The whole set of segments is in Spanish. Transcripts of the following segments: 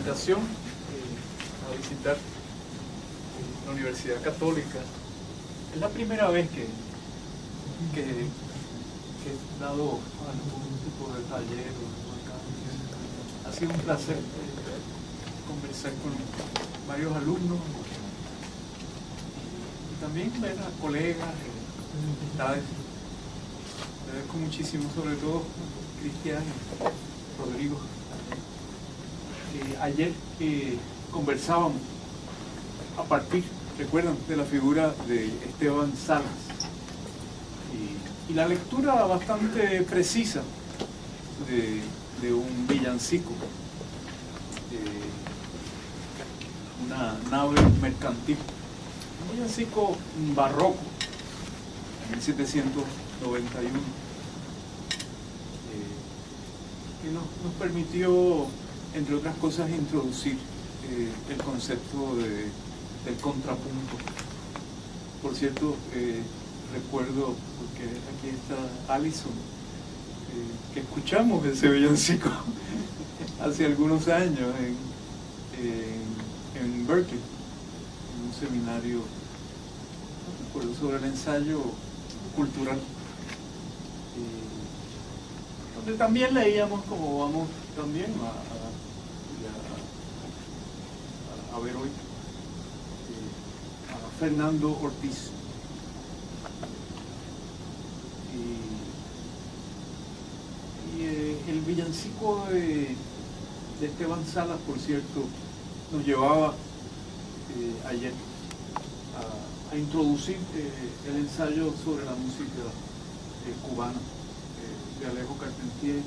invitación a visitar la Universidad Católica. Es la primera vez que he dado algún tipo de taller o algo acá. Ha sido un placer conversar con varios alumnos y también ver a colegas, amistades. Agradezco muchísimo, sobre todo Cristian y Rodrigo. Ayer conversábamos a partir, recuerdan, de la figura de Esteban Salas y la lectura bastante precisa de un villancico, una nave mercantil, un villancico barroco en 1791, que nos permitió, entre otras cosas, introducir el concepto del contrapunto. Por cierto, recuerdo, porque aquí está Alison, que escuchamos ese villancico hace algunos años en Berkeley, en un seminario, no recuerdo, sobre el ensayo cultural, donde también leíamos, como vamos también a ver hoy, a Fernando Ortiz. El villancico de Esteban Salas, por cierto, nos llevaba ayer a introducir el ensayo sobre la música cubana de Alejo Carpentier,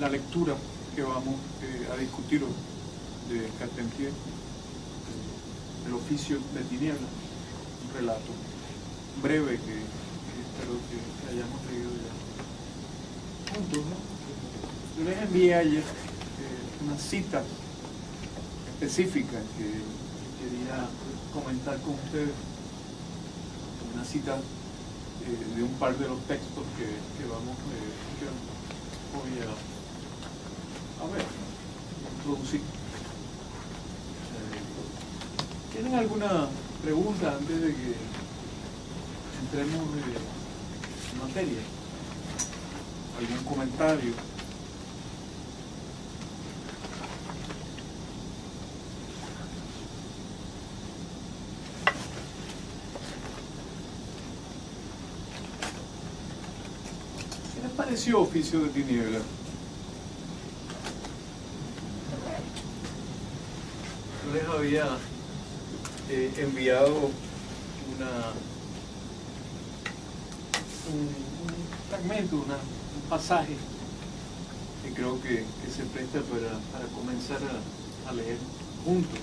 la lectura que vamos a discutir hoy de Carpentier, el oficio de tinieblas, un relato breve que espero que hayamos leído ya juntos, ¿no? Yo les envié ayer una cita específica que quería comentar con ustedes, una cita de un par de los textos que vamos hoy a ver, introducir. ¿Tienen alguna pregunta antes de que entremos en materia? ¿Algún comentario? ¿Qué les pareció Oficio de Tinieblas? Yo les había enviado un fragmento, un pasaje que creo que se presta para comenzar a leer juntos.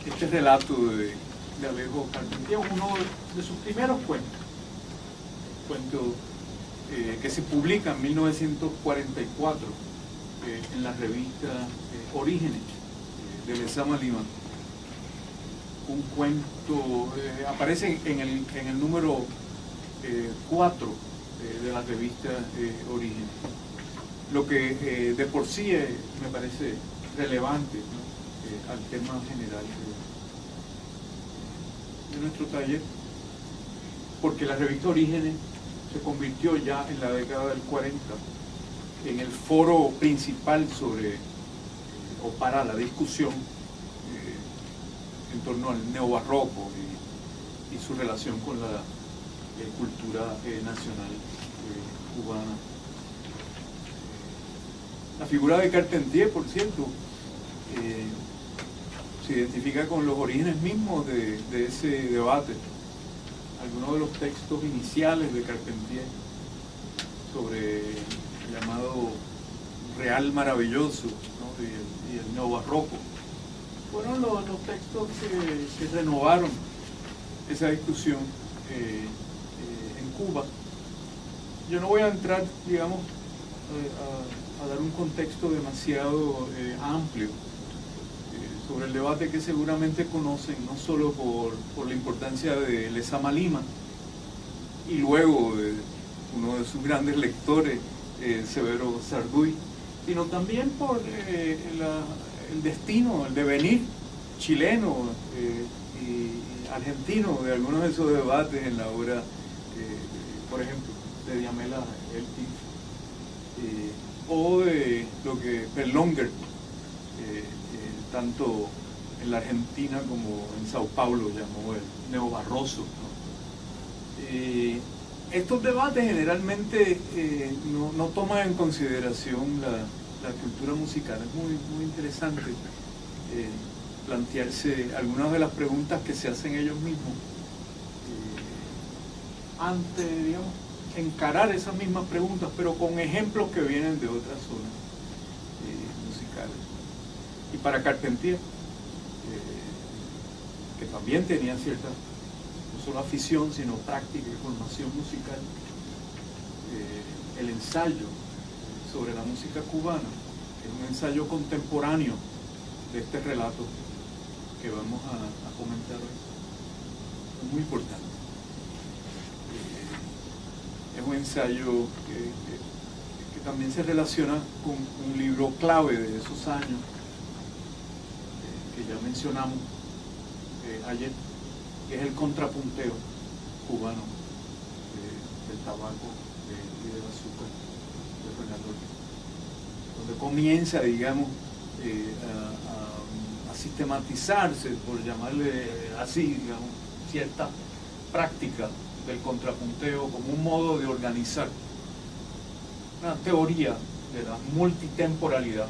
Este relato de Alejo Carpentier, uno de sus primeros cuentos, que se publica en 1944 en la revista Orígenes de Lezama Lima. Un cuento, aparece en el número 4 de la revista Orígenes, lo que de por sí me parece relevante, ¿no? Al tema general de nuestro taller, porque la revista Orígenes se convirtió ya en la década del 40 en el foro principal sobre o para la discusión en torno al neobarroco y su relación con la cultura nacional cubana. La figura de Carpentier, por cierto, se identifica con los orígenes mismos de ese debate. Algunos de los textos iniciales de Carpentier sobre el llamado Real Maravilloso, ¿no? y el neobarroco fueron los textos que renovaron esa discusión en Cuba. Yo no voy a entrar, digamos, a dar un contexto demasiado amplio sobre el debate que seguramente conocen, no solo por la importancia de Lezama Lima y luego de uno de sus grandes lectores, Severo Sarduy, sino también por el destino, el devenir chileno y argentino de algunos de esos debates en la obra, por ejemplo, de Diamela Eltig, o de lo que Berlongher, tanto en la Argentina como en Sao Paulo, llamó el neobarroso, ¿no? Estos debates generalmente no toman en consideración la cultura musical. Es muy interesante plantearse algunas de las preguntas que se hacen ellos mismos antes, digamos, encarar esas mismas preguntas, pero con ejemplos que vienen de otras zonas musicales. Y para Carpentier, que también tenía cierta, no solo afición, sino práctica y formación musical, el ensayo sobre la música cubana es un ensayo contemporáneo de este relato que vamos a comentar hoy. Es muy importante. Es un ensayo que también se relaciona con un libro clave de esos años que ya mencionamos ayer, que es el contrapunteo cubano del tabaco y del azúcar de Fernando Ortiz, donde comienza, digamos, a sistematizarse, por llamarle así, digamos, cierta práctica del contrapunteo como un modo de organizar una teoría de la multitemporalidad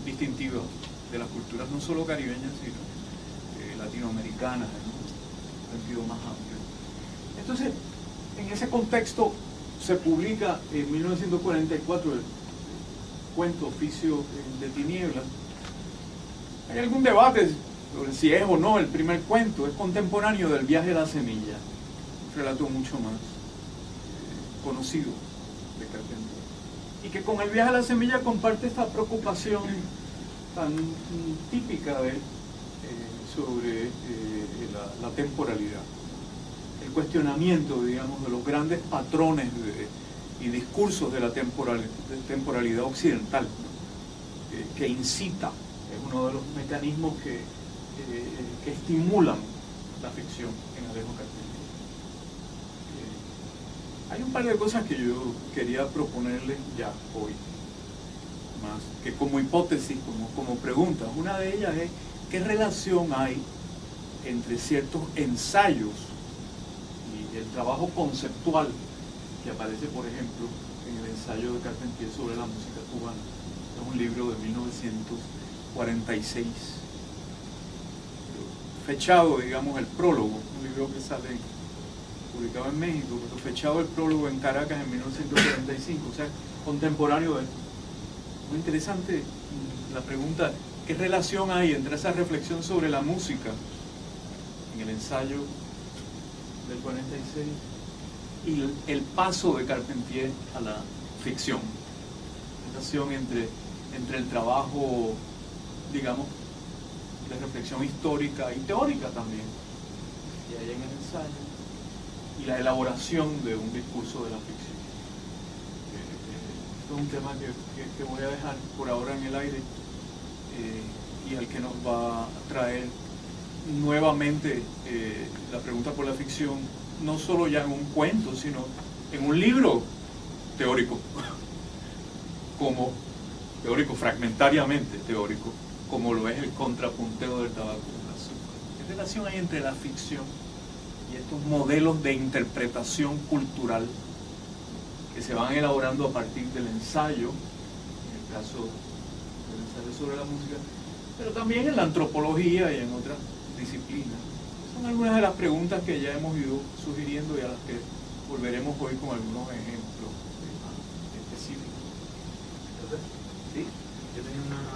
distintiva de las culturas no solo caribeñas, sino latinoamericanas en un sentido más amplio. Entonces, en ese contexto se publica en 1944 el cuento Oficio de Tinieblas. Hay algún debate sobre si es o no el primer cuento. Es contemporáneo del Viaje a la Semilla, un relato mucho más conocido de Carpentier, y que con el Viaje a la Semilla comparte esta preocupación tan típica de él sobre la temporalidad, el cuestionamiento, digamos, de los grandes patrones y discursos de la temporalidad occidental, ¿no? Que incita, es uno de los mecanismos que estimulan la ficción en Alejo Carpentier. Hay un par de cosas que yo quería proponerles ya hoy, más que como hipótesis, como pregunta. Una de ellas es: ¿qué relación hay entre ciertos ensayos y el trabajo conceptual que aparece, por ejemplo, en el ensayo de Carpentier sobre la música cubana? Es un libro de 1946, fechado, digamos, el prólogo, un libro que sale publicado en México, pero fechado el prólogo en Caracas en 1945, o sea, contemporáneo de él. Muy interesante la pregunta: ¿qué relación hay entre esa reflexión sobre la música en el ensayo del 46 y el paso de Carpentier a la ficción? Relación entre el trabajo, digamos, de reflexión histórica y teórica también, que hay en el ensayo, y la elaboración de un discurso de la ficción. Esto es un tema que voy a dejar por ahora en el aire, y al que nos va a traer nuevamente la pregunta por la ficción, no solo ya en un cuento, sino en un libro teórico, como teórico, fragmentariamente teórico, como lo es el contrapunteo del tabaco con el azúcar. ¿Qué relación hay entre la ficción y estos modelos de interpretación cultural que se van elaborando a partir del ensayo, en el caso del ensayo sobre la música, pero también en la antropología y en otras disciplinas? Son algunas de las preguntas que ya hemos ido sugiriendo y a las que volveremos hoy con algunos ejemplos específicos. ¿Sí? Yo tenía una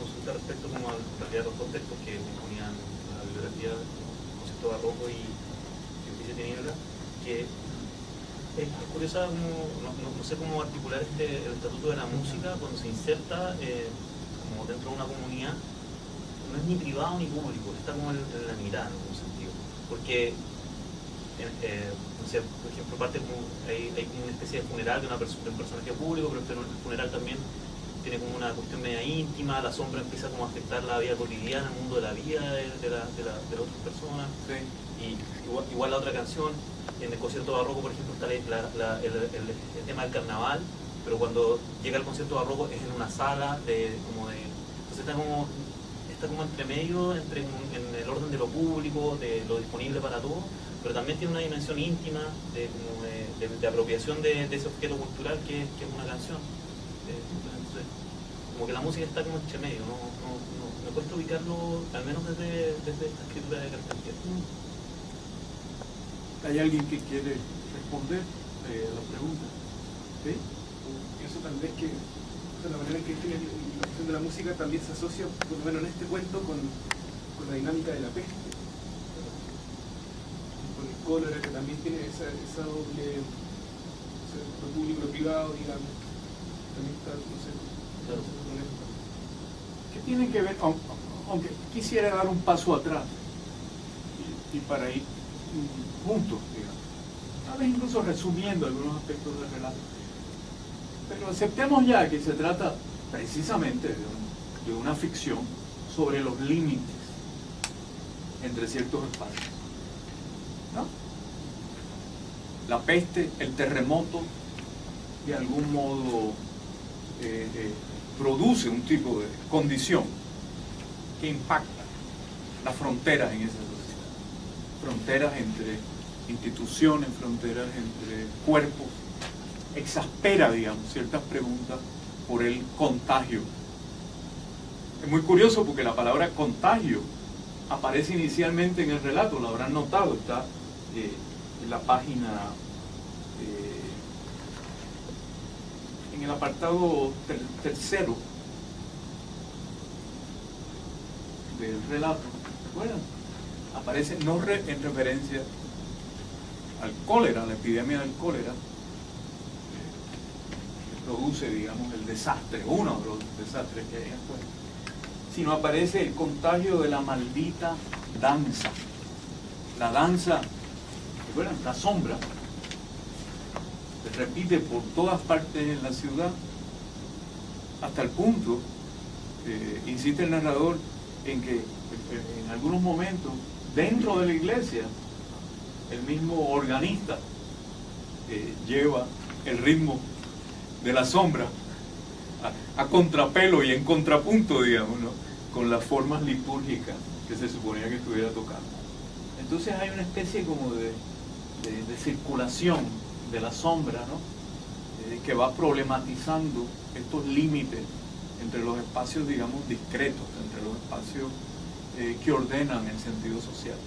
consulta respecto como a realidad los dos textos que me ponían la bibliografía Concepto Barroco y Oficio de Tinieblas, que es curiosa, no sé cómo articular el estatuto de la música cuando se inserta como dentro de una comunidad. No es ni privado ni público, está como en la mitad en algún sentido, porque no sé, por ejemplo, parte como, hay como una especie de funeral de, de un personaje público, pero el funeral también tiene como una cuestión media íntima, la sombra empieza como a afectar la vida cotidiana, el mundo de la vida de las otras personas. Sí. Y igual la otra canción, en el concierto barroco, por ejemplo, está el tema del carnaval, pero cuando llega el concierto barroco es en una sala entonces está como entre medio, en el orden de lo público, de lo disponible para todos, pero también tiene una dimensión íntima de apropiación de ese objeto cultural que es una canción. Entonces, como que la música está como entre medio, me cuesta ubicarlo, al menos desde esta escritura de Carpentier. ¿Hay alguien que quiere responder a la pregunta? ¿Sí? Pienso tal vez que la manera en que tiene la cuestión de la música también se asocia, por lo menos en este cuento, con la dinámica de la peste, con el cólera, que también tiene esa doble, lo público y lo privado, digamos, también está, no sé, Claro. ¿Qué tienen que ver? Aunque quisiera dar un paso atrás y para ir juntos, digamos, tal vez incluso resumiendo algunos aspectos del relato, pero aceptemos ya que se trata precisamente de una ficción sobre los límites entre ciertos espacios, ¿no? La peste, el terremoto, de algún modo produce un tipo de condición que impacta las fronteras en esa sociedad, fronteras entre instituciones, fronteras entre cuerpos, exaspera, digamos, ciertas preguntas por el contagio. Es muy curioso porque la palabra contagio aparece inicialmente en el relato, lo habrán notado, está en la página, en el apartado tercero del relato, ¿recuerdan? Aparece no en referencia al cólera, la epidemia del cólera, que produce, digamos, el desastre, uno de los desastres que hay en el pueblo, sino aparece el contagio de la maldita danza. La danza, ¿recuerdan? La sombra se repite por todas partes en la ciudad, hasta el punto, insiste el narrador, en que en algunos momentos, dentro de la iglesia, el mismo organista lleva el ritmo de la sombra a contrapelo y en contrapunto, digamos, ¿no?, con las formas litúrgicas que se suponía que estuviera tocando. Entonces hay una especie como de circulación de la sombra, ¿no?, que va problematizando estos límites entre los espacios, digamos, discretos, entre los espacios que ordenan el sentido social.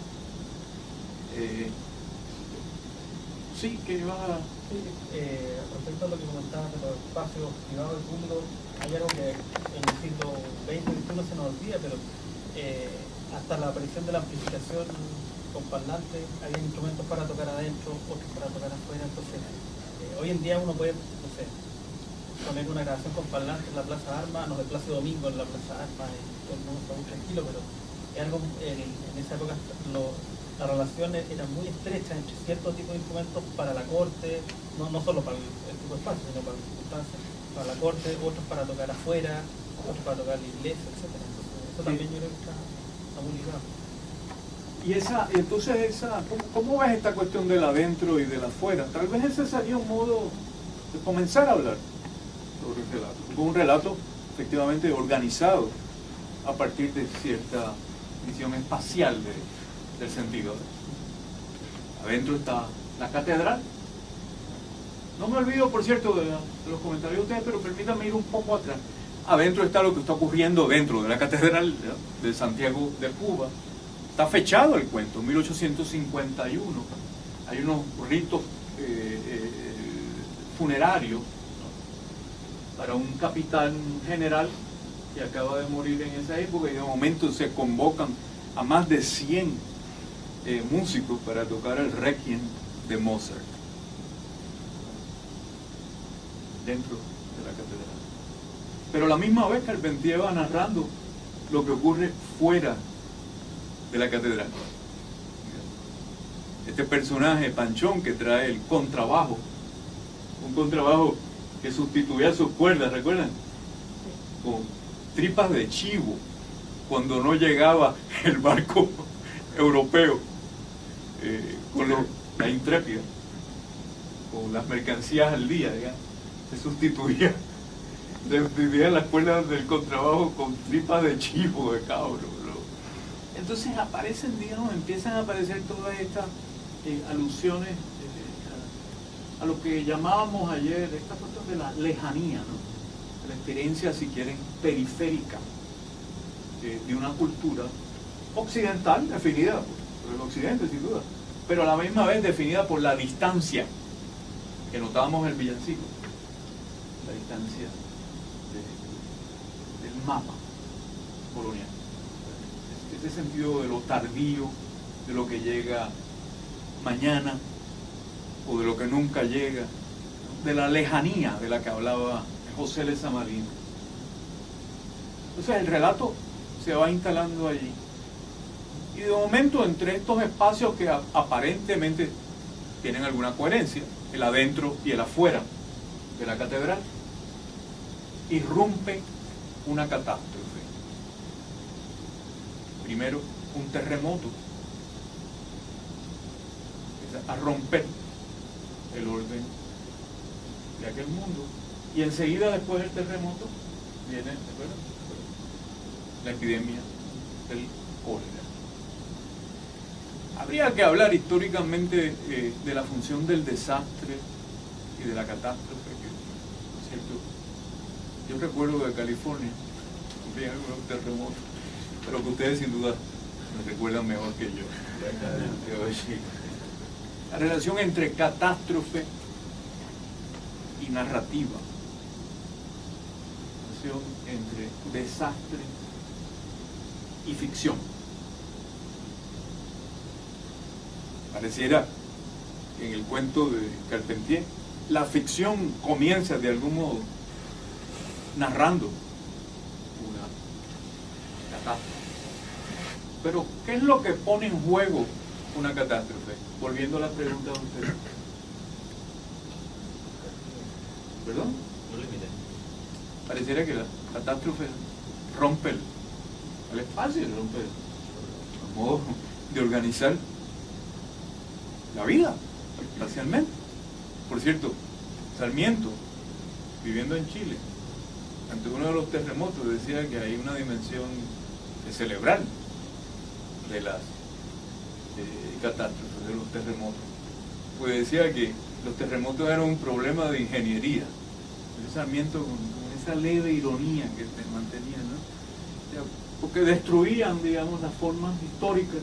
Sí, que iba a... Respecto a lo que comentabas de los espacios privados y públicos, hay algo que en el siglo XX y XXI se nos olvida, pero hasta la aparición de la amplificación con parlantes, había instrumentos para tocar adentro, otros para tocar afuera. Entonces, hoy en día uno puede, no sé, poner una grabación con parlantes en la Plaza de Armas, no, de Plaza Domingo en la Plaza de Armas, y todo el mundo está muy tranquilo, pero es algo, en esa época la relación era muy estrecha entre ciertos tipos de instrumentos para la corte, no solo para el tipo de espacio, sino para las circunstancias, para la corte, otros para tocar afuera, otros para tocar la iglesia, etc. Entonces, eso también yo creo que está muy ligado. Y entonces ¿cómo ves esta cuestión del adentro y del afuera? Tal vez ese sería un modo de comenzar a hablar sobre el relato. Un relato efectivamente organizado a partir de cierta visión espacial del sentido. Adentro está la catedral. No me olvido, por cierto, de los comentarios de ustedes, pero permítanme ir un poco atrás. Adentro está lo que está ocurriendo dentro de la catedral, ¿no?, de Santiago de Cuba. Está fechado el cuento, 1851. Hay unos ritos funerarios, ¿no?, para un capitán general que acaba de morir en esa época, y de momento se convocan a más de 100 músicos para tocar el Requiem de Mozart dentro de la catedral. Pero a la misma vez Carpentier va narrando lo que ocurre fuera de la catedral. este personaje Panchón que trae el contrabajo, un contrabajo que sustituía sus cuerdas, ¿recuerdan? Con tripas de chivo, cuando no llegaba el barco europeo con la Intrépida, con las mercancías al día, digamos, se sustituía las cuerdas del contrabajo con tripas de chivo, de cabro, ¿no? Entonces aparecen, digamos, empiezan a aparecer todas estas alusiones a lo que llamábamos ayer, esta cuestión de la lejanía, ¿no? La experiencia, si quieren, periférica de una cultura occidental definida por el occidente, sin duda, pero a la misma vez definida por la distancia que notábamos en el villancico, la distancia del mapa colonial, ese sentido de lo tardío, de lo que llega mañana o de lo que nunca llega, de la lejanía de la que hablaba José Lezamarino. Entonces el relato se va instalando allí y de momento entre estos espacios que aparentemente tienen alguna coherencia, el adentro y el afuera de la catedral, irrumpe una catástrofe. Primero, un terremoto a romper el orden de aquel mundo, y enseguida después del terremoto viene, ¿recuerdan?, la epidemia del cólera. Habría que hablar históricamente de la función del desastre y de la catástrofe, que, ¿no es cierto? Yo recuerdo de California, había algunos terremotos, pero que ustedes sin duda me recuerdan mejor que yo. La relación entre catástrofe y narrativa, la relación entre desastre y ficción. Pareciera que en el cuento de Carpentier la ficción comienza de algún modo narrando una catástrofe. Pero, ¿qué es lo que pone en juego una catástrofe? Volviendo a la pregunta de ustedes. ¿Perdón? No límite. Pareciera que la catástrofe rompe el espacio, rompe el modo de organizar la vida, espacialmente. Por cierto, Sarmiento, viviendo en Chile, ante uno de los terremotos, decía que hay una dimensión de celebrar de las catástrofes, de los terremotos. Pues decía que los terremotos eran un problema de ingeniería. El Sarmiento con esa leve ironía que se mantenía, ¿no? O sea, porque destruían, digamos, las formas históricas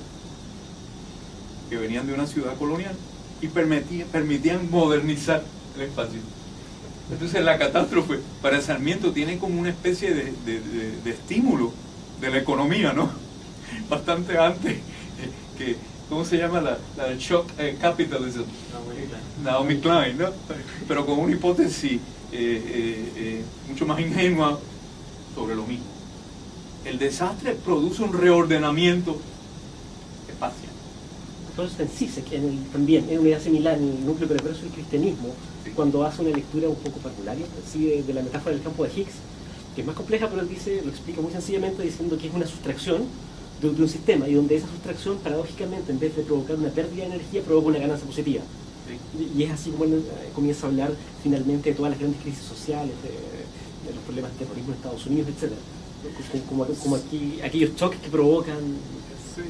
que venían de una ciudad colonial y permitían modernizar el espacio. Entonces la catástrofe para Sarmiento tiene como una especie de estímulo de la economía, ¿no? Bastante antes que, ¿cómo se llama? La shock capitalism, Naomi Klein, ¿no? Pero con una hipótesis mucho más ingenua sobre lo mismo. El desastre produce un reordenamiento espacial. Entonces, Zizek, también, en una idea similar, en el núcleo perverso del cristianismo, Sí. cuando hace una lectura un poco parvularia, así de la metáfora del campo de Higgs, que es más compleja, pero él lo explica muy sencillamente diciendo que es una sustracción de un sistema, y donde esa sustracción, paradójicamente, en vez de provocar una pérdida de energía, provoca una ganancia positiva. Sí. Y es así como él comienza a hablar finalmente de todas las grandes crisis sociales, de los problemas de terrorismo en Estados Unidos, etc. Como aquí, aquellos choques que provocan Sí.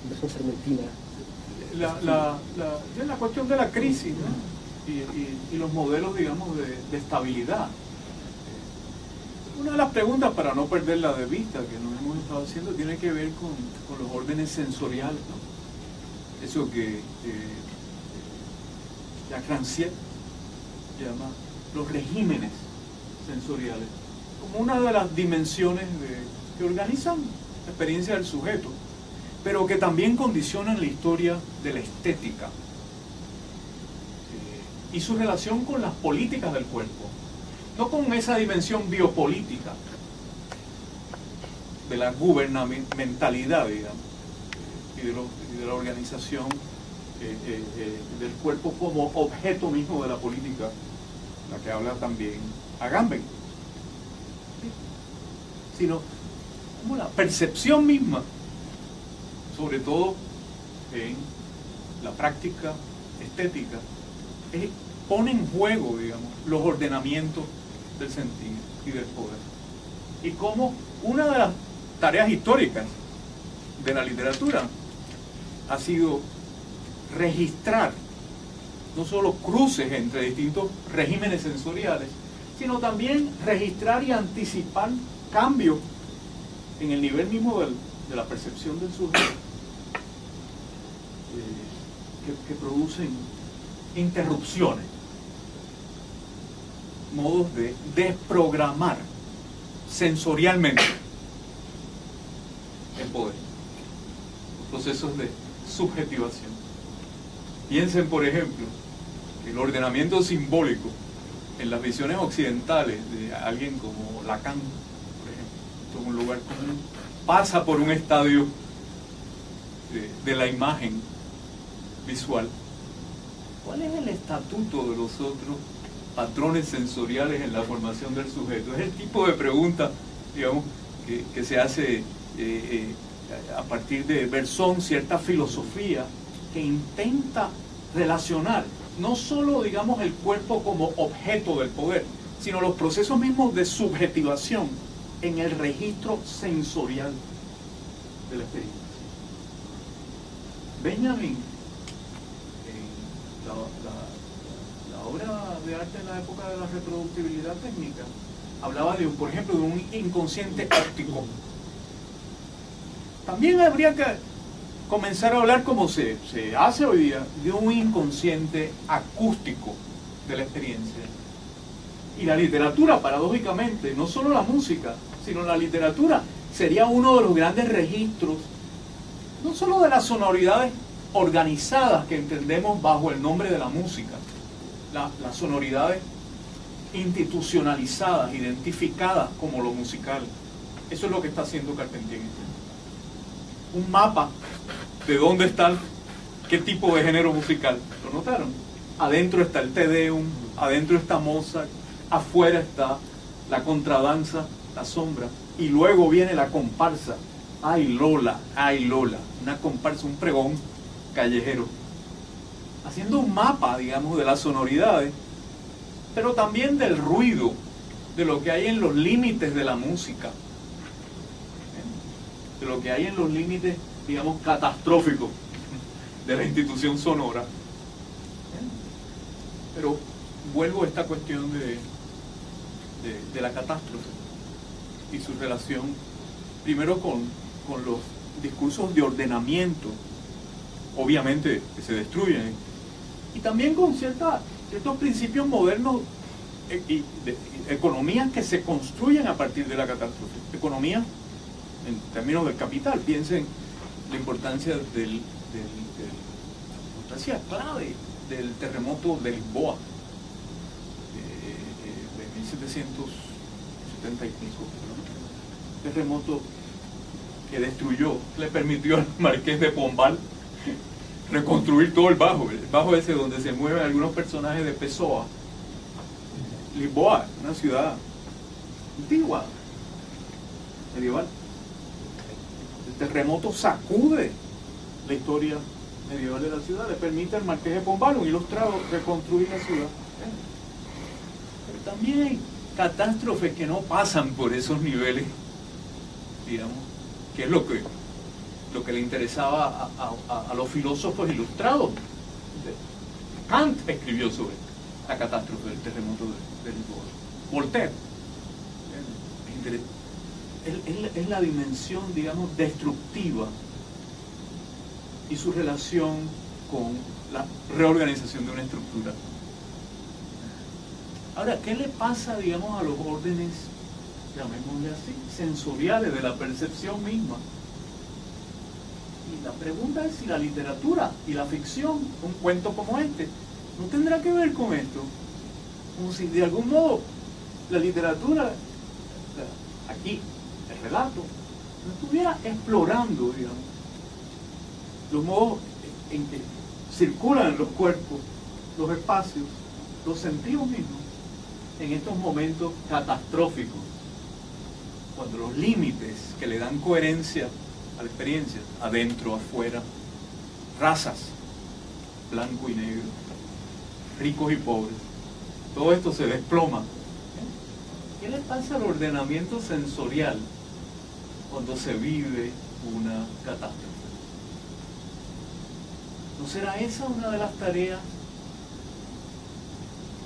inversión sarmentina. La cuestión de la crisis, ¿no? Y los modelos, digamos, de estabilidad. Una de las preguntas, para no perderla de vista, que nos hemos estado haciendo, tiene que ver con los órdenes sensoriales, ¿no? Eso que Jacques Rancière llama los regímenes sensoriales, como una de las dimensiones que organizan la experiencia del sujeto, pero que también condicionan la historia de la estética y su relación con las políticas del cuerpo, no con esa dimensión biopolítica de la gubernamentalidad, digamos, y de la organización del cuerpo como objeto mismo de la política, la que habla también Agamben, sino como la percepción misma, sobre todo en la práctica estética, pone en juego, digamos, los ordenamientos del sentido y del poder. Y como una de las tareas históricas de la literatura ha sido registrar no solo cruces entre distintos regímenes sensoriales, sino también registrar y anticipar cambios en el nivel mismo de la percepción del sujeto, que producen interrupciones, modos de desprogramar sensorialmente el poder, los procesos de subjetivación. Piensen, por ejemplo, el ordenamiento simbólico en las visiones occidentales de alguien como Lacan, por ejemplo, como un lugar común, pasa por un estadio de la imagen visual. ¿Cuál es el estatuto de los otros patrones sensoriales en la formación del sujeto? Es el tipo de pregunta, digamos, que se hace a partir de Bersón, cierta filosofía que intenta relacionar no solo, digamos, el cuerpo como objeto del poder, sino los procesos mismos de subjetivación en el registro sensorial de la experiencia. Benjamin, la obra de arte en la época de la reproductibilidad técnica, hablaba de, por ejemplo, de un inconsciente óptico. También habría que comenzar a hablar, como se hace hoy día, de un inconsciente acústico de la experiencia. Y la literatura, paradójicamente, no solo la música, sino la literatura, sería uno de los grandes registros, no solo de las sonoridades organizadas que entendemos bajo el nombre de la música, las sonoridades institucionalizadas, identificadas como lo musical. Eso es lo que está haciendo Carpentier. Un mapa de dónde está, qué tipo de género musical. ¿Lo notaron? Adentro está el Te Deum, adentro está Mozart, afuera está la contradanza, la sombra, y luego viene la comparsa. Ay Lola, una comparsa, un pregón callejero, haciendo un mapa, digamos, de las sonoridades, pero también del ruido, de lo que hay en los límites de la música, de lo que hay en los límites, digamos, catastróficos de la institución sonora. Pero vuelvo a esta cuestión de la catástrofe y su relación primero con los discursos de ordenamiento, obviamente que se destruyen, y también con ciertos principios modernos y de economías que se construyen a partir de la catástrofe. Economía en términos del capital. Piensen la importancia la importancia clave del terremoto de Lisboa de 1770 y pico, ¿no? Terremoto que destruyó, le permitió al marqués de Pombal reconstruir todo el bajo ese donde se mueven algunos personajes de Pessoa. Lisboa, una ciudad antigua, medieval. El terremoto sacude la historia medieval de la ciudad, le permite al marqués de Pombal, un ilustrado, reconstruir la ciudad. Pero también hay catástrofes que no pasan por esos niveles, digamos, que es lo que le interesaba a los filósofos ilustrados. Kant escribió sobre la catástrofe del terremoto de Lisboa. Voltaire. Es la dimensión, digamos, destructiva y su relación con la reorganización de una estructura. Ahora, ¿qué le pasa, digamos, a los órdenes, llamémosle así, sensoriales de la percepción misma? Y la pregunta es si la literatura y la ficción, un cuento como este, no tendrá que ver con esto. Como si de algún modo la literatura, aquí, el relato, no estuviera explorando, digamos, los modos en que circulan los cuerpos, los espacios, los sentidos mismos, en estos momentos catastróficos, cuando los límites que le dan coherencia a la experiencia, adentro, afuera, razas, blanco y negro, ricos y pobres, todo esto se desploma. ¿Qué le pasa al ordenamiento sensorial cuando se vive una catástrofe? ¿No será esa una de las tareas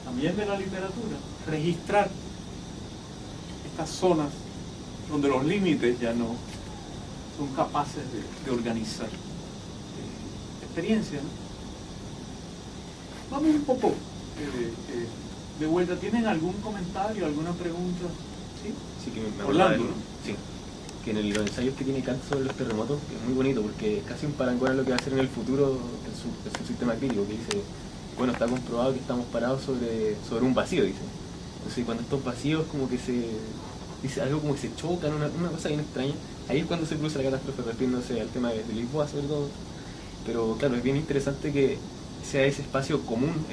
también de la literatura? Registrar estas zonas donde los límites ya no son capaces de organizar experiencia, ¿no? Vamos un poco de vuelta. ¿Tienen algún comentario, alguna pregunta? ¿Sí? Sí, que me Orlando, acordaba ¿no? sí, que en los ensayos que tiene Kant sobre los terremotos, que es muy bonito porque es casi un parangón a lo que va a hacer en el futuro en su sistema crítico, que dice, bueno, está comprobado que estamos parados sobre un vacío, dice. Entonces cuando estos vacíos como que dice algo como que se chocan, una cosa bien extraña, ahí es cuando se produce la catástrofe, refiriéndose al tema de Lisboa sobre todo. Pero claro, es bien interesante que sea ese espacio común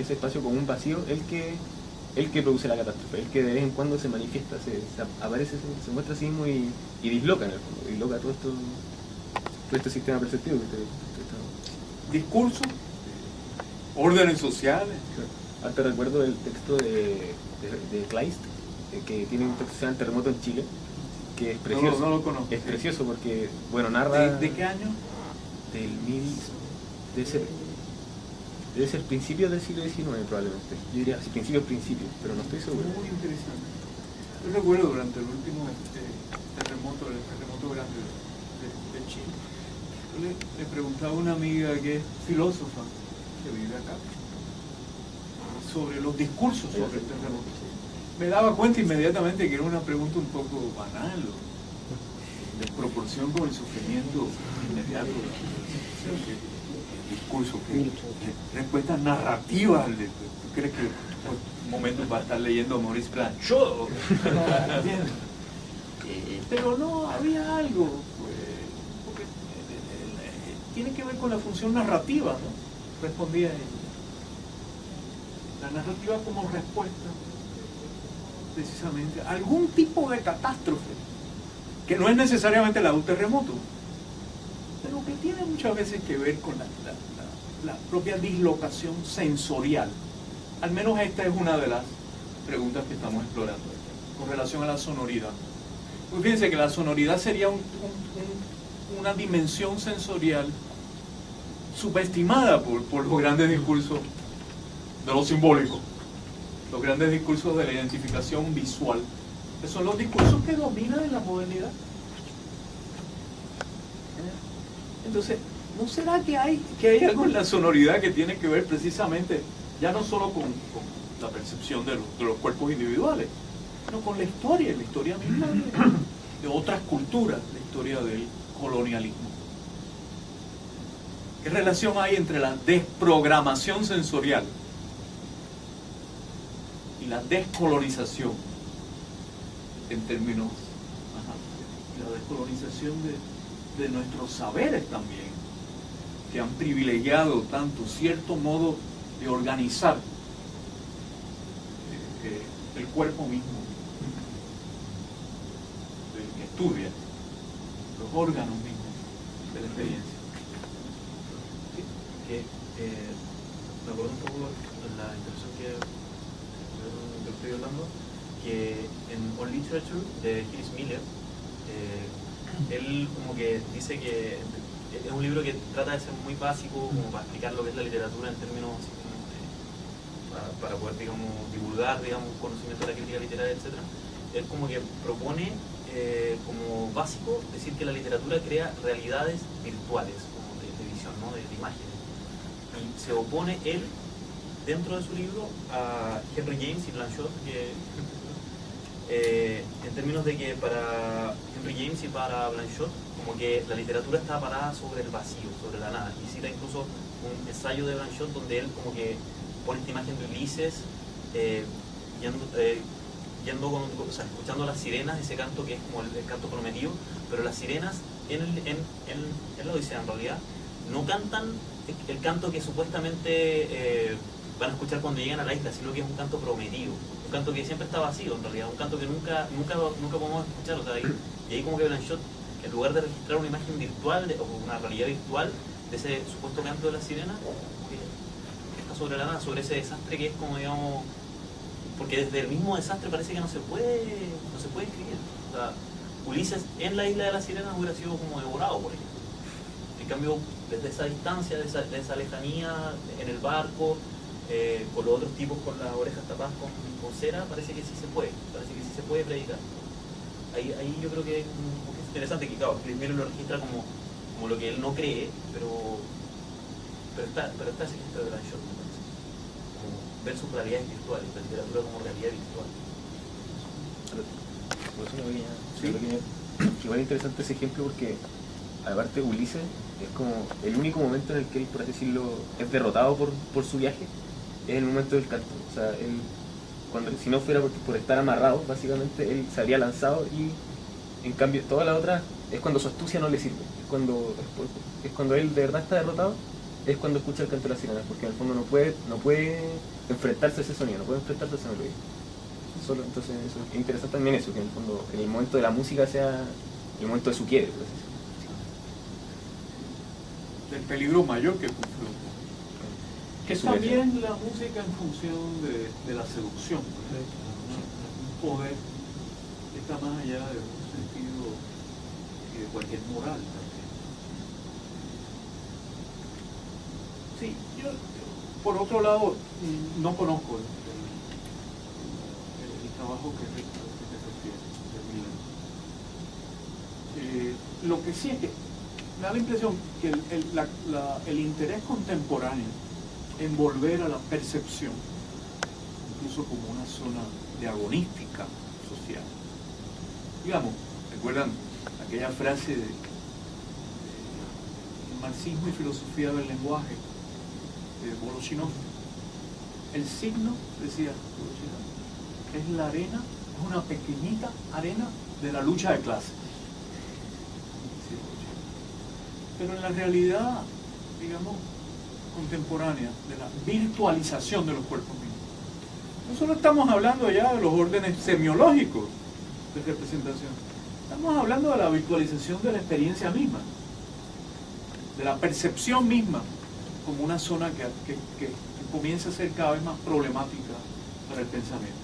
vacío el que produce la catástrofe, el que de vez en cuando se manifiesta, se aparece, se muestra a sí mismo y disloca en el fondo, disloca todo este sistema perceptivo que Discurso, órdenes sociales. Ahora recuerdo del texto de Kleist, que tiene un texto que se llama El terremoto en Chile, que es precioso. No lo conozco. Es precioso porque, bueno, narra... ¿De qué año? Debe ser principios del siglo XIX probablemente. Yo diría así, principios, pero no estoy seguro. Muy interesante. Yo recuerdo durante el último terremoto, el terremoto grande de Chile, yo le preguntaba a una amiga que es filósofa, que vive acá, sobre los discursos sobre el terremoto. Me daba cuenta inmediatamente que era una pregunta un poco banal, o de proporción con el sufrimiento inmediato de la situación, discurso, respuestas narrativas. ¿Tú crees que por un momento va a estar leyendo a Maurice Blanchot? Pero no, había algo, porque tiene que ver con la función narrativa, ¿no? Respondía ella. La narrativa como respuesta, precisamente, a algún tipo de catástrofe, que no es necesariamente la de un terremoto, pero que tiene muchas veces que ver con la propia dislocación sensorial. Al menos esta es una de las preguntas que estamos explorando con relación a la sonoridad. Pues fíjense que la sonoridad sería una dimensión sensorial subestimada por los grandes discursos de lo simbólico, los grandes discursos de la identificación visual, que son los discursos que dominan en la modernidad. Entonces, ¿no será que hay algo en la sonoridad que tiene que ver precisamente, ya no solo con la percepción de los cuerpos individuales, sino con la historia misma de otras culturas, la historia del colonialismo? ¿Qué relación hay entre la desprogramación sensorial y la descolonización en términos, la descolonización de nuestros saberes también, que han privilegiado tanto cierto modo de organizar el cuerpo mismo del que estudia, los órganos mismos de la experiencia? Me acuerdo un poco en la introducción que estoy hablando, que en All Literature de Chris Miller, él como que dice que es un libro que trata de ser muy básico, como para explicar lo que es la literatura en términos así como para poder, digamos, divulgar, digamos, conocimiento de la crítica literaria, etc. Él como que propone como básico decir que la literatura crea realidades virtuales, como de visión, ¿no? de imágenes. Y se opone él, dentro de su libro, a Henry James y Blanchot, que en términos de que para Henry James y para Blanchot, como que la literatura está parada sobre el vacío, sobre la nada. Y cita incluso un ensayo de Blanchot donde él como que pone esta imagen de Ulises escuchando las sirenas, ese canto que es como el canto prometido, pero las sirenas en la Odisea en realidad no cantan el canto que supuestamente van a escuchar cuando llegan a la isla, sino que es un canto prometido, un canto que siempre está vacío en realidad, un canto que nunca podemos escuchar. O sea, y ahí como que Blanchot, en lugar de registrar una imagen virtual o una realidad virtual de ese supuesto canto de la sirena, que está sobre la nada, sobre ese desastre que es como, digamos, porque desde el mismo desastre parece que no se puede escribir. O sea, Ulises en la isla de las sirenas hubiera sido como devorado por ella. En cambio, desde esa distancia, de esa lejanía, en el barco, con los otros tipos con las orejas tapadas con cera, parece que sí se puede predicar. Ahí yo creo que es interesante que, claro, primero lo registra como lo que él no cree, pero está ese registro de Blanchot, me parece. Como ver sus realidades virtuales, la literatura como realidad virtual. Por eso igual es interesante ese ejemplo porque aparte Ulises es como el único momento en el que él, por así decirlo, es derrotado por su viaje, es el momento del canto. O sea, él, si no fuera por estar amarrado, básicamente, él se habría lanzado y en cambio toda la otra es cuando su astucia no le sirve, es cuando él de verdad está derrotado, es cuando escucha el canto de las sirenas, porque en el fondo no puede enfrentarse a ese sonido, no puede enfrentarse a esa melodía. Entonces eso, es interesante también eso, que en el fondo en el momento de la música sea el momento de su quiebre, por así decirlo. Del peligro mayor que sufrió. Que Es también la música en función de la seducción, un poder que está más allá de un sentido y de cualquier moral también. Sí, yo por otro lado no conozco el trabajo que te refiere de Milan. Lo que sí es que me da la impresión que el interés contemporáneo en volver a la percepción, incluso como una zona de agonística social. Digamos, ¿recuerdan aquella frase de marxismo y filosofía del lenguaje de Voloshinov? El signo, decía Voloshinov, es la arena, es una pequeñita arena de la lucha de clases. Pero en la realidad, digamos, contemporánea, de la virtualización de los cuerpos mismos, no solo estamos hablando ya de los órdenes semiológicos de representación, estamos hablando de la virtualización de la experiencia misma, de la percepción misma, como una zona que comienza a ser cada vez más problemática para el pensamiento.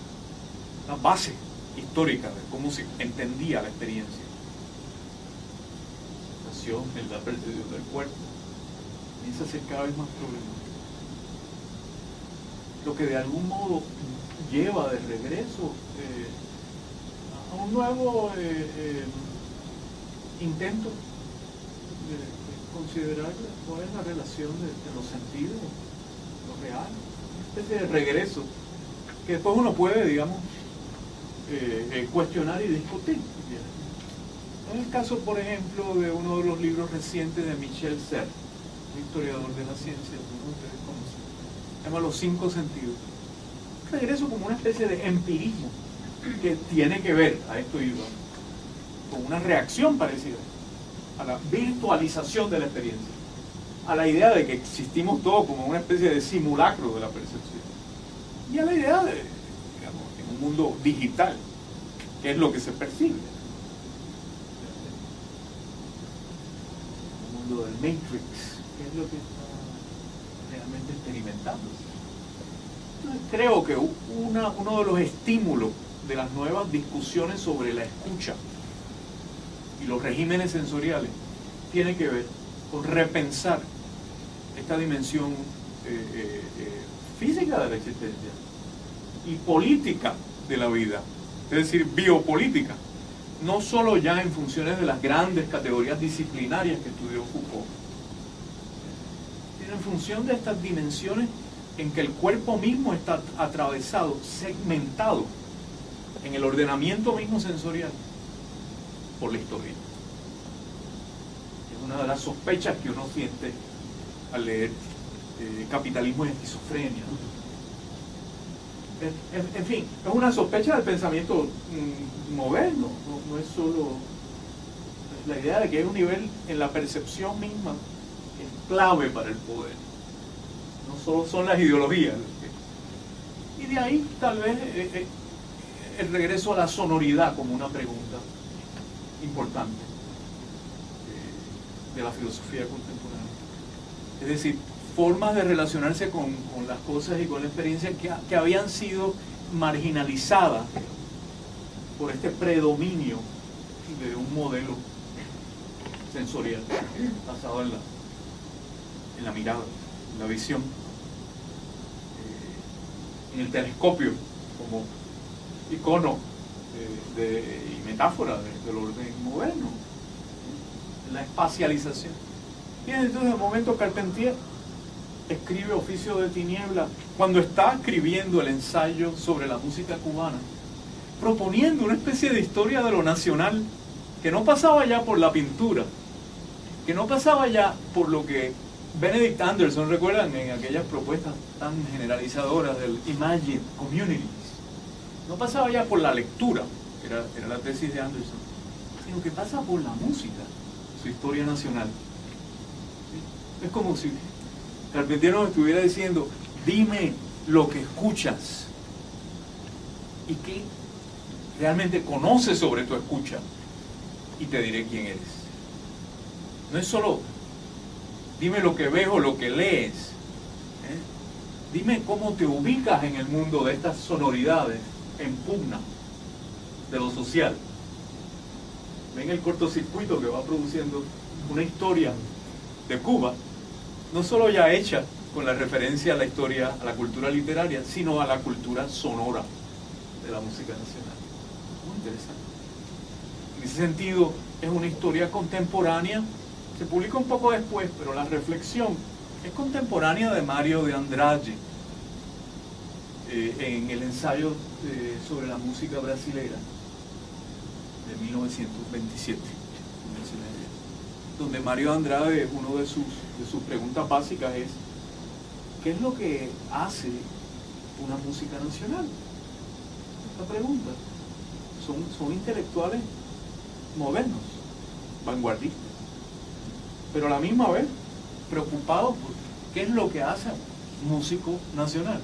La base histórica de cómo se entendía la experiencia, en la percepción del cuerpo, comienza a ser cada vez más problemática. Lo que de algún modo lleva de regreso a un nuevo intento de considerar cuál es la relación de los sentidos, lo real, una especie de regreso que después uno puede, digamos, cuestionar y discutir. En el caso, por ejemplo, de uno de los libros recientes de Michel Serres, un historiador de la ciencia, algunos de ustedes conocen, se llama Los 5 sentidos. Regreso como una especie de empirismo que tiene que ver, a esto iba, con una reacción parecida a la virtualización de la experiencia, a la idea de que existimos todos como una especie de simulacro de la percepción, y a la idea de, digamos, en un mundo digital, que es lo que se percibe. Del Matrix, que es lo que está realmente experimentándose. Entonces creo que uno de los estímulos de las nuevas discusiones sobre la escucha y los regímenes sensoriales tiene que ver con repensar esta dimensión física de la existencia y política de la vida, es decir, biopolítica. No solo ya en funciones de las grandes categorías disciplinarias que estudió Foucault, sino en función de estas dimensiones en que el cuerpo mismo está atravesado, segmentado en el ordenamiento mismo sensorial por la historia. Es una de las sospechas que uno siente al leer Capitalismo y Esquizofrenia. En fin, es una sospecha del pensamiento moderno, no es solo la idea de que hay un nivel en la percepción misma que es clave para el poder. no solo son las ideologías. Y de ahí tal vez el regreso a la sonoridad como una pregunta importante de la filosofía contemporánea. Es decir, formas de relacionarse con las cosas y con la experiencia que habían sido marginalizadas por este predominio de un modelo sensorial basado en la mirada, en la visión, en el telescopio como icono y metáfora del orden moderno, la espacialización. Y entonces de momento Carpentier escribe Oficio de Tiniebla cuando está escribiendo el ensayo sobre la música cubana, proponiendo una especie de historia de lo nacional que no pasaba ya por la pintura, que no pasaba ya por lo que Benedict Anderson, ¿recuerdan? En aquellas propuestas tan generalizadoras del Imagine Communities, no pasaba ya por la lectura, era la tesis de Anderson, sino que pasa por la música, su historia nacional. Es como si Carpentier nos estuviera diciendo: dime lo que escuchas y que realmente conoces sobre tu escucha y te diré quién eres. No es solo dime lo que ves o lo que lees, dime cómo te ubicas en el mundo de estas sonoridades en pugna de lo social. Ven el cortocircuito que va produciendo una historia de Cuba, no solo ya hecha con la referencia a la historia, a la cultura literaria, sino a la cultura sonora de la música nacional. Muy interesante. En ese sentido, es una historia contemporánea, se publica un poco después, pero la reflexión es contemporánea de Mario de Andrade, en el ensayo sobre la música brasilera de 1927, donde Mario de Andrade, una de sus preguntas básicas es: ¿qué es lo que hace una música nacional? Esta pregunta. Son intelectuales modernos, vanguardistas, pero a la misma vez preocupados por qué es lo que hace un músico nacional.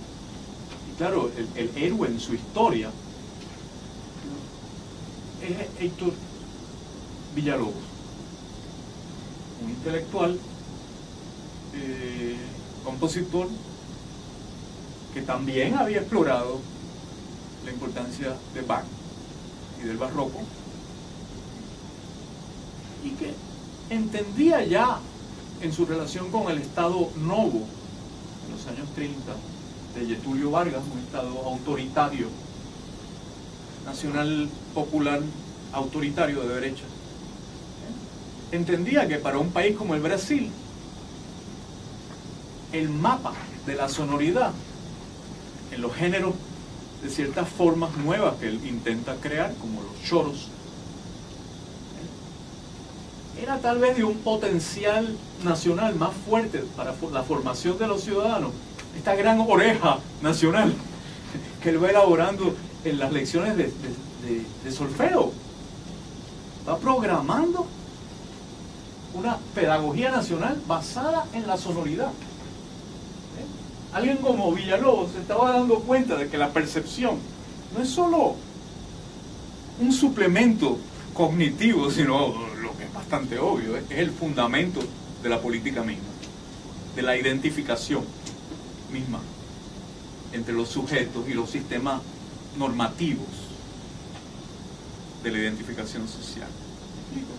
Y claro, el héroe en su historia es Héctor Villalobos, un intelectual, compositor, que también había explorado la importancia de Bach y del barroco, y que entendía ya en su relación con el Estado Novo en los años 30 de Getúlio Vargas, un Estado autoritario, nacional popular autoritario de derecha, entendía que para un país como el Brasil el mapa de la sonoridad en los géneros de ciertas formas nuevas que él intenta crear, como los choros, era tal vez de un potencial nacional más fuerte para la formación de los ciudadanos, esta gran oreja nacional que él va elaborando en las lecciones de solfeo. Va programando una pedagogía nacional basada en la sonoridad. Alguien como Villalobos se estaba dando cuenta de que la percepción no es solo un suplemento cognitivo, sino lo que es bastante obvio, es el fundamento de la política misma, de la identificación misma entre los sujetos y los sistemas normativos de la identificación social. ¿Me explico?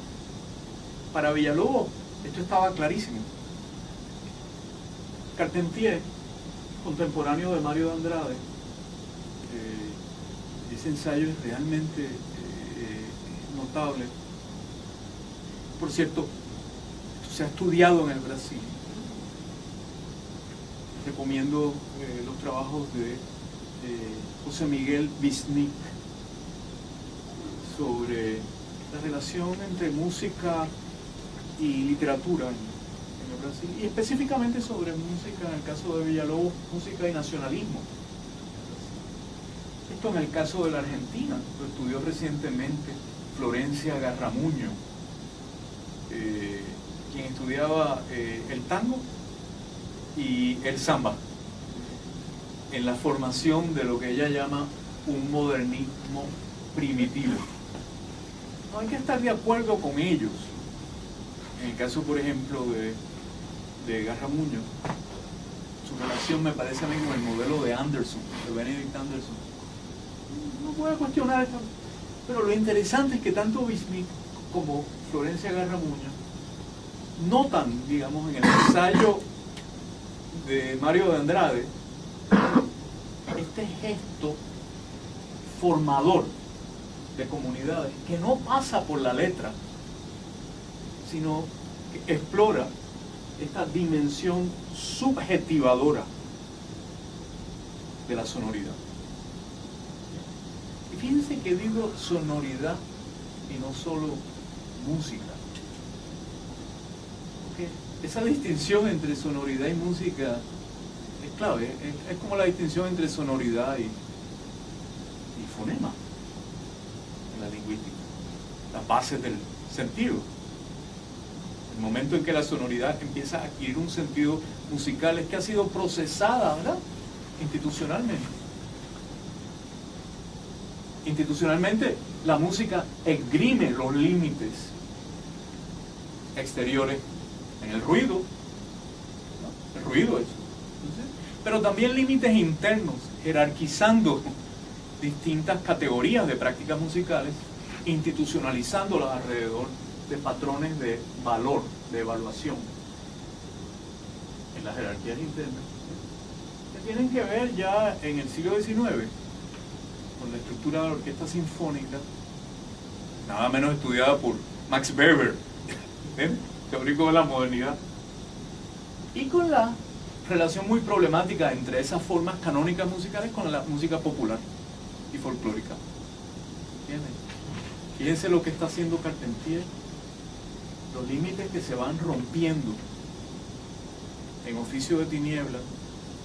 Para Villalobos esto estaba clarísimo. Carpentier, contemporáneo de Mario de Andrade, ese ensayo es realmente notable. Por cierto, esto se ha estudiado en el Brasil. Recomiendo los trabajos de José Miguel Wisnik sobre la relación entre música y literatura en el Brasil, y específicamente sobre música, en el caso de Villalobos, música y nacionalismo. Esto en el caso de la Argentina, lo estudió recientemente Florencia Garramuño, quien estudiaba el tango y el samba en la formación de lo que ella llama un modernismo primitivo. No hay que estar de acuerdo con ellos. En el caso, por ejemplo, de Garramuño, su relación me parece a mí con el modelo de Anderson, de Benedict Anderson. No voy a cuestionar esto, pero lo interesante es que tanto Bismarck como Florencia Garramuño notan, digamos, en el ensayo de Mario de Andrade, este gesto formador de comunidades que no pasa por la letra, sino que explora esta dimensión subjetivadora de la sonoridad. Y fíjense que digo sonoridad y no solo música. Porque esa distinción entre sonoridad y música es clave, es como la distinción entre sonoridad y fonema en la lingüística, las bases del sentido. El momento en que la sonoridad empieza a adquirir un sentido musical es que ha sido procesada, ¿verdad?, institucionalmente. Institucionalmente, la música esgrime los límites exteriores en el ruido, ¿no? El ruido es, pero también límites internos, jerarquizando distintas categorías de prácticas musicales, institucionalizándolas alrededor de patrones de valor, de evaluación en las jerarquías internas, que tienen que ver ya en el siglo XIX con la estructura de la orquesta sinfónica, nada menos estudiada por Max Weber, teórico de la modernidad, y con la relación muy problemática entre esas formas canónicas musicales con la música popular y folclórica. ¿Entienden? Fíjense lo que está haciendo Carpentier, los límites que se van rompiendo en Oficio de Tinieblas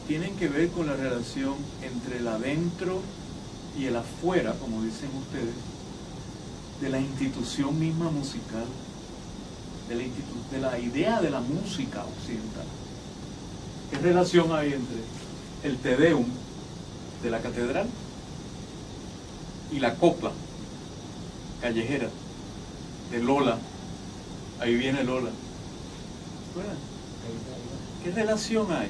tienen que ver con la relación entre el adentro y el afuera, como dicen ustedes, de la institución misma musical, de la idea de la música occidental. ¿Qué relación hay entre el Te Deum de la catedral y la copla callejera de Lola? Ahí viene Lola. ¿Qué relación hay?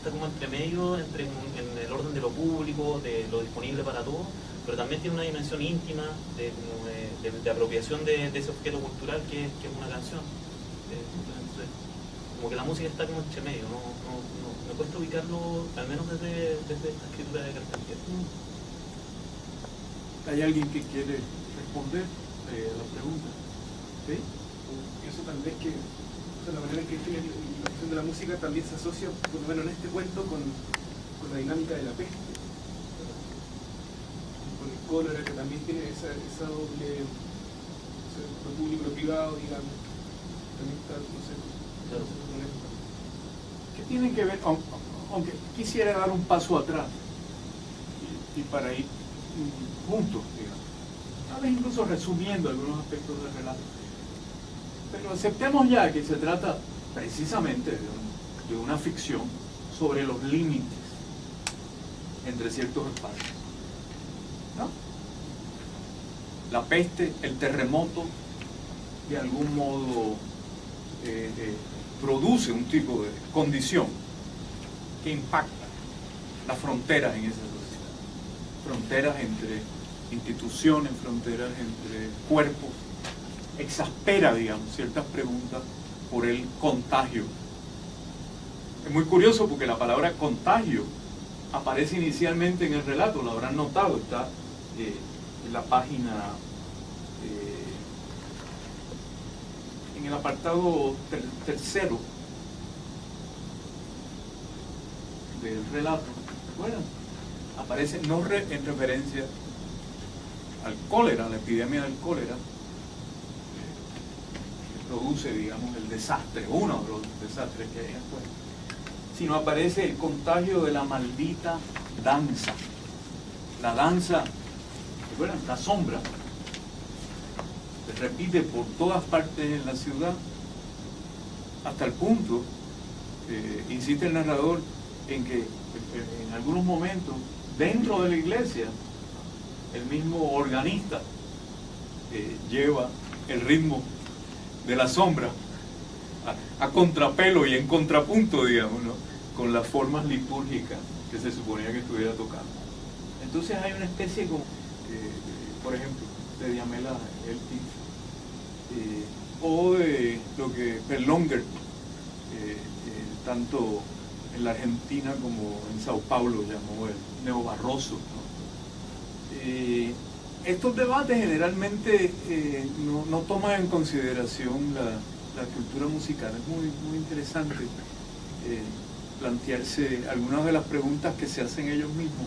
está como entre medio, en el orden de lo público, de lo disponible para todos, pero también tiene una dimensión íntima de apropiación de ese objeto cultural que es una canción. Entonces, como que la música está como entre medio, me cuesta ubicarlo, al menos desde esta escritura de Carpentier. ¿Hay alguien que quiere responder a la pregunta? ¿Sí? Pienso tal vez que la manera en que define la cuestión de la música también se asocia, por lo menos en este cuento, con la dinámica de la peste. Con el cólera, que también tiene esa doble, lo público y lo privado, digamos. También está, no sé, ¿Qué tienen que ver? Aunque quisiera dar un paso atrás y para ir juntos, digamos. Tal vez incluso resumiendo algunos aspectos del relato. Pero aceptemos ya que se trata precisamente de una ficción sobre los límites entre ciertos espacios, ¿no? La peste, el terremoto, de algún modo produce un tipo de condición que impacta las fronteras en esa sociedad. Fronteras entre instituciones, fronteras entre cuerpos, exaspera, digamos, ciertas preguntas por el contagio. Es muy curioso porque la palabra contagio aparece inicialmente en el relato, lo habrán notado, está en la página, en el apartado tercero del relato, ¿recuerdan? Aparece no en referencia al cólera, a la epidemia del cólera, produce, digamos, el desastre, uno de los desastres que hay afuera, sino aparece el contagio de la maldita danza. La danza, ¿recuerdan? La sombra, se repite por todas partes en la ciudad, hasta el punto, insiste el narrador, en que en algunos momentos, dentro de la iglesia, el mismo organista lleva el ritmo de la sombra a contrapelo y en contrapunto, digamos, ¿no? Con las formas litúrgicas que se suponía que estuviera tocando. Entonces hay una especie como, por ejemplo, de Diamela Elti, o de lo que Berlonger, tanto en la Argentina como en Sao Paulo, llamó el neobarroso, ¿no? Estos debates generalmente no toman en consideración la cultura musical. Es muy interesante plantearse algunas de las preguntas que se hacen ellos mismos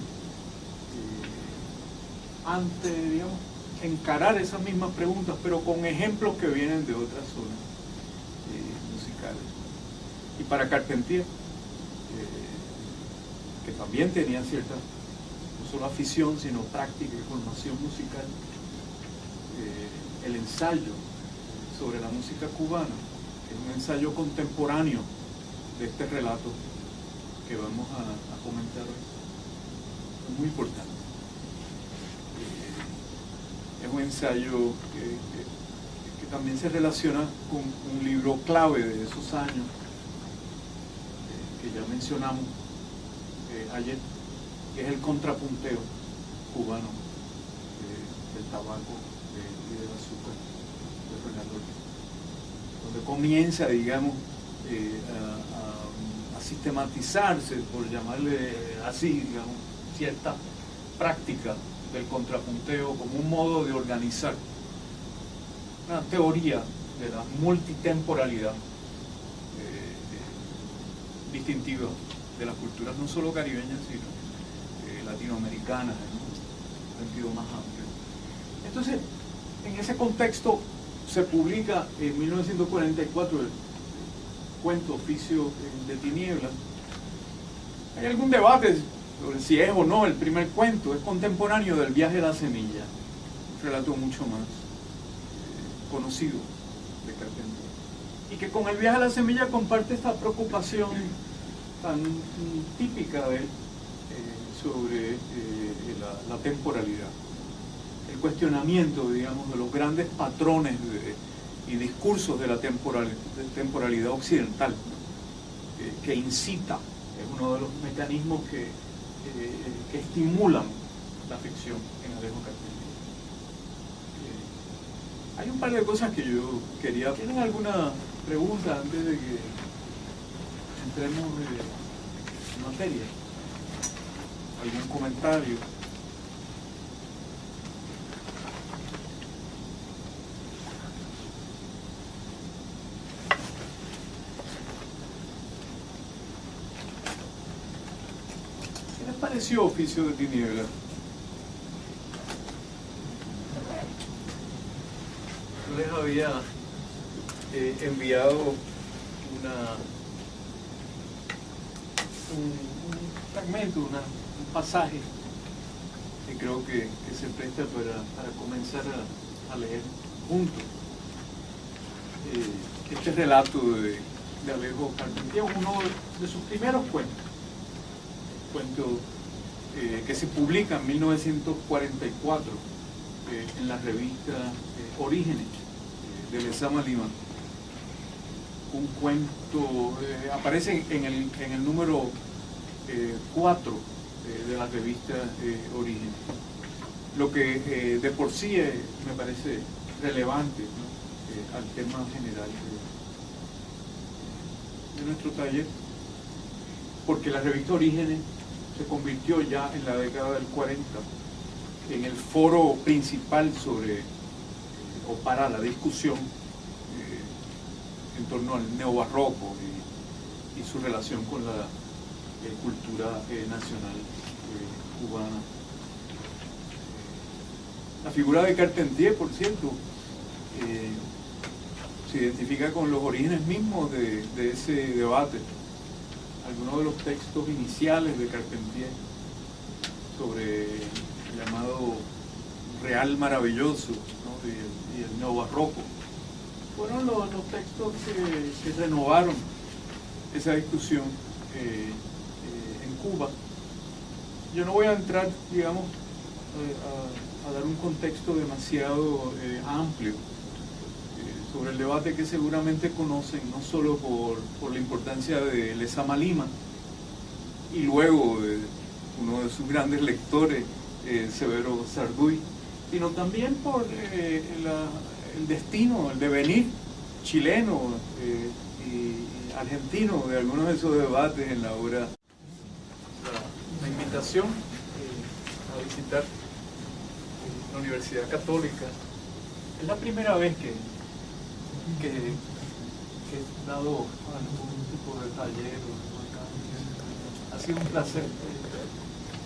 antes, digamos, encarar esas mismas preguntas, pero con ejemplos que vienen de otras zonas musicales. Y para Carpentier, que también tenía cierta, no solo afición, sino práctica y formación musical, el ensayo sobre la música cubana es un ensayo contemporáneo de este relato que vamos a comentar hoy. Es muy importante. Es un ensayo que también se relaciona con un libro clave de esos años que ya mencionamos ayer, que es el contrapunteo cubano del tabaco y del azúcar de Fernando Ortiz, donde comienza, digamos, a sistematizarse, por llamarle así, digamos, cierta práctica del contrapunteo como un modo de organizar una teoría de la multitemporalidad distintiva de las culturas no solo caribeñas, sino latinoamericanas, en un sentido más amplio. Entonces, en ese contexto se publica en 1944 el cuento Oficio de Tinieblas. Hay algún debate sobre si es o no el primer cuento. Es contemporáneo del Viaje a la Semilla, un relato mucho más conocido de Carpentier, y que con el Viaje a la Semilla comparte esta preocupación tan típica de él sobre la temporalidad, el cuestionamiento, digamos, de los grandes patrones y discursos de la temporalidad occidental, que incita Es uno de los mecanismos que estimulan la ficción en Alejo Carpentier. Hay un par de cosas que yo quería... ¿Tienen alguna pregunta antes de que entremos en materia? ¿Algún comentario? ¿Qué les pareció Oficio de Tinieblas? Yo les había enviado un fragmento, un pasaje que creo que se presta para comenzar a leer juntos. Este relato de Alejo Carpentier, uno de sus primeros cuentos, que se publica en 1944 en la revista Orígenes de Lezama Lima. Un cuento, aparece en el número 4 de la revista Orígenes, lo que de por sí me parece relevante, ¿no? Al tema general de nuestro taller, porque la revista Orígenes se convirtió ya en la década del 40 en el foro principal sobre o para la discusión en torno al neobarroco y su relación con la cultura nacional cubana. La figura de Carpentier, por cierto, se identifica con los orígenes mismos de ese debate. Algunos de los textos iniciales de Carpentier sobre el llamado Real Maravilloso, ¿no? y el neobarroco fueron los textos que renovaron esa discusión en Cuba. Yo no voy a entrar, digamos, a dar un contexto demasiado amplio sobre el debate que seguramente conocen, no solo por la importancia de Lezama Lima y luego de uno de sus grandes lectores, Severo Sarduy, sino también por el destino, el devenir chileno y argentino de algunos de esos debates en la obra. La invitación a visitar la Universidad Católica es la primera vez que he dado algún tipo de taller acá. Ha sido un placer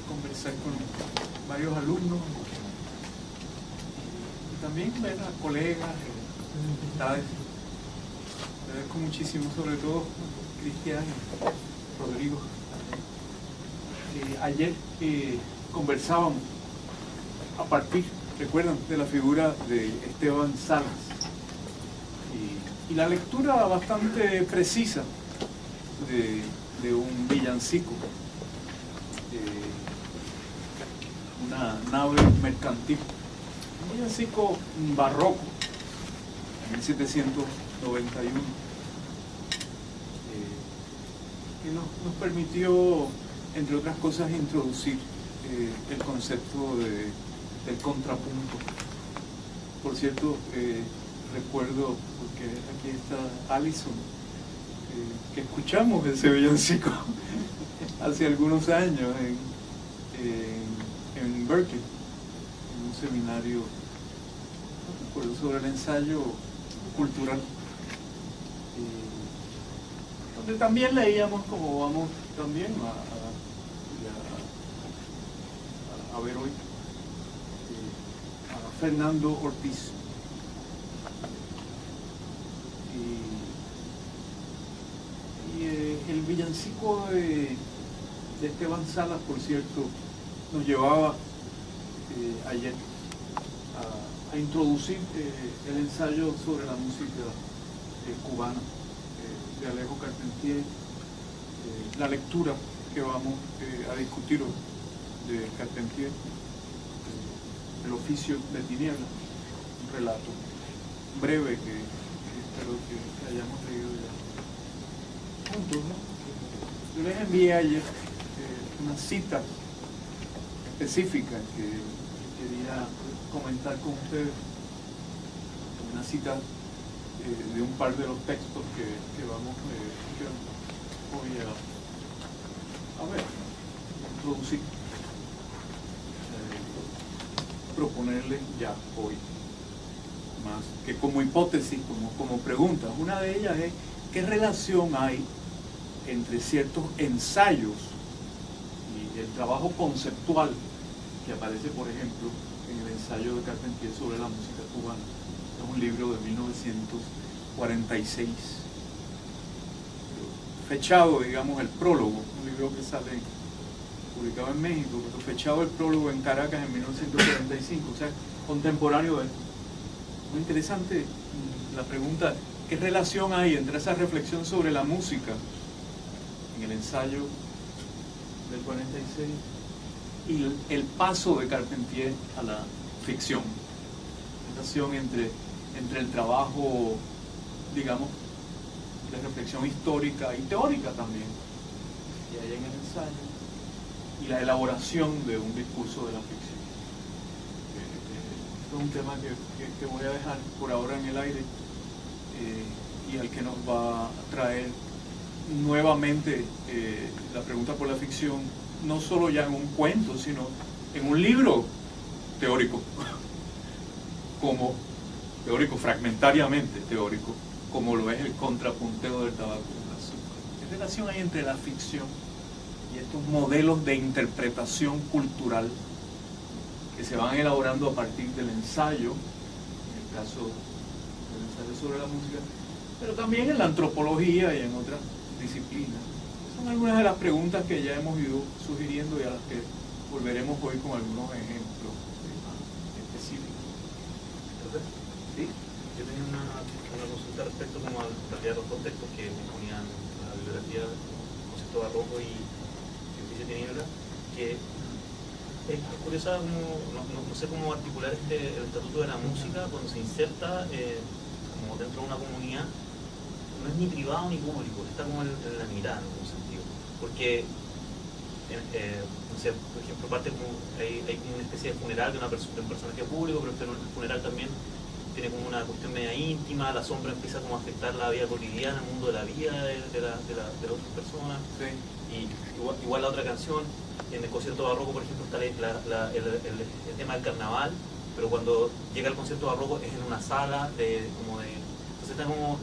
conversar con varios alumnos y también ver a colegas, amistades. Agradezco muchísimo, sobre todo Cristian y Rodrigo. Ayer conversábamos a partir, recuerdan, de la figura de Esteban Salas y la lectura bastante precisa de un villancico, una nave mercantil, un villancico barroco, en 1791, que nos permitió, entre otras cosas, introducir el concepto del contrapunto. Por cierto, recuerdo, porque aquí está Alison, que escuchamos ese villancico hace algunos años en Berkeley, en un seminario, no recuerdo, sobre el ensayo cultural, donde también leíamos, como vamos también a ver hoy, a Fernando Ortiz. Y el villancico de Esteban Salas, por cierto, nos llevaba ayer a introducir el ensayo sobre la música cubana de Alejo Carpentier, la lectura que vamos a discutir de Carpentier, el oficio de tinieblas, un relato breve que espero que hayamos leído ya juntos, ¿no? Yo les envié ayer una cita específica que quería comentar con ustedes, una cita de un par de los textos que vamos hoy a ver, introducir, proponerles ya hoy, más que como hipótesis, como preguntas. Una de ellas es, ¿qué relación hay entre ciertos ensayos y el trabajo conceptual que aparece, por ejemplo, en el ensayo de Carpentier sobre la música cubana? Es un libro de 1946, fechado, digamos, el prólogo, un libro que sale publicado en México, pero fechado el prólogo en Caracas en 1945, o sea, contemporáneo de esto. Muy interesante la pregunta, ¿qué relación hay entre esa reflexión sobre la música en el ensayo del 46 y el paso de Carpentier a la ficción? Relación entre el trabajo, digamos, de reflexión histórica y teórica también, que hay en el ensayo, y la elaboración de un discurso de la ficción. Este es un tema que voy a dejar por ahora en el aire, y al que nos va a traer nuevamente la pregunta por la ficción, no solo ya en un cuento, sino en un libro teórico, como teórico, fragmentariamente teórico, como lo es el contrapunteo del tabaco con el azúcar. ¿Qué relación hay entre la ficción y estos modelos de interpretación cultural que se van elaborando a partir del ensayo, en el caso del ensayo sobre la música, pero también en la antropología y en otras disciplinas? Son algunas de las preguntas que ya hemos ido sugiriendo y a las que volveremos hoy con algunos ejemplos específicos. ¿Sí? Yo tenía una consulta respecto como al realidad los dos textos que me ponían la bibliografía de Concepto Barroco y Justicia y Tiniebla, que es curiosa, no sé cómo articular el estatuto de la música cuando se inserta como dentro de una comunidad. No es ni privado ni público, está como en la mitad en algún sentido, porque no sé, por ejemplo, parte como hay como una especie de funeral de un personaje público, pero el funeral también tiene como una cuestión media íntima, la sombra empieza como a afectar la vida cotidiana, el mundo de la vida de las otras personas. Sí. Y igual la otra canción, en el concierto barroco, por ejemplo, está el tema del carnaval, pero cuando llega el concierto barroco es en una sala entonces está como